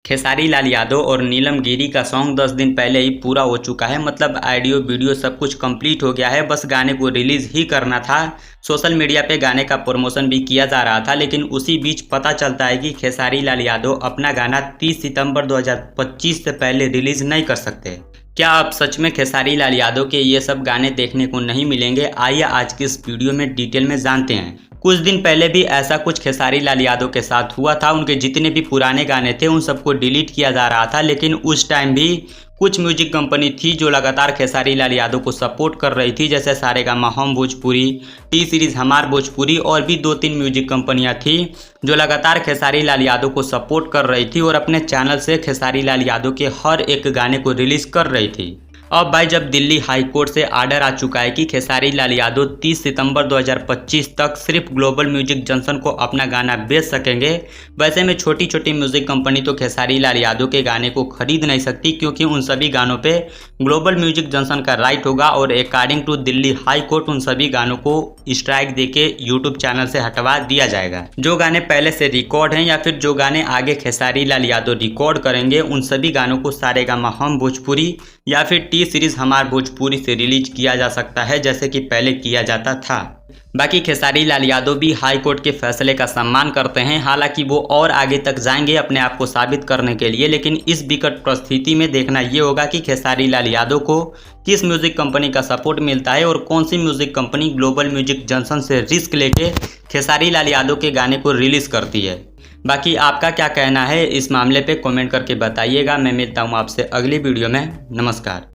खेसारी लाल यादव और नीलम गिरी का सॉन्ग 10 दिन पहले ही पूरा हो चुका है। मतलब ऑडियो वीडियो सब कुछ कंप्लीट हो गया है, बस गाने को रिलीज ही करना था। सोशल मीडिया पे गाने का प्रमोशन भी किया जा रहा था, लेकिन उसी बीच पता चलता है कि खेसारी लाल यादव अपना गाना 30 सितंबर 2025 से पहले रिलीज नहीं कर सकते। क्या अब सच में खेसारी लाल यादव के ये सब गाने देखने को नहीं मिलेंगे? आइए आज की इस वीडियो में डिटेल में जानते हैं। कुछ दिन पहले भी ऐसा कुछ खेसारी लाल यादव के साथ हुआ था। उनके जितने भी पुराने गाने थे उन सबको डिलीट किया जा रहा था, लेकिन उस टाइम भी कुछ म्यूजिक कंपनी थी जो लगातार खेसारी लाल यादव को सपोर्ट कर रही थी, जैसे सारेगामा हम भोजपुरी, टी सीरीज हमार भोजपुरी और भी 2-3 म्यूजिक कंपनियां थी जो लगातार खेसारी लाल यादव को सपोर्ट कर रही थी और अपने चैनल से खेसारी लाल यादव के हर एक गाने को रिलीज कर रही थी। अब भाई जब दिल्ली हाई कोर्ट से आर्डर आ चुका है कि खेसारी लाल यादव 30 सितंबर 2025 तक सिर्फ ग्लोबल म्यूजिक जंक्शन को अपना गाना बेच सकेंगे। वैसे में छोटी छोटी म्यूजिक कंपनी तो खेसारी लाल यादव के गाने को खरीद नहीं सकती, क्योंकि उन सभी गानों पे ग्लोबल म्यूजिक जंक्शन का राइट होगा और according to Delhi High Court उन सभी गानों को स्ट्राइक देके यूट्यूब चैनल से हटवा दिया जाएगा। जो गाने पहले से रिकॉर्ड हैं या फिर जो गाने आगे खेसारी लाल यादव रिकॉर्ड करेंगे, उन सभी गानों को सारेगामा हम भोजपुरी या फिर टी सीरीज हमार भोजपुरी से रिलीज किया जा सकता है, जैसे कि पहले किया जाता था। बाकी खेसारी लाल यादव भी हाई कोर्ट के फैसले का सम्मान करते हैं। हालांकि वो और आगे तक जाएंगे अपने आप को साबित करने के लिए, लेकिन इस विकट परिस्थिति में देखना ये होगा कि खेसारी लाल यादव को किस म्यूजिक कंपनी का सपोर्ट मिलता है और कौन सी music company global music junction से रिस्क लेके खेसारी लाल यादव के गाने को रिलीज करती है। बाकी आपका क्या कहना है इस मामले पे कमेंट करके बताइएगा। मैं मिलता हूँ आपसे अगली वीडियो में। नमस्कार।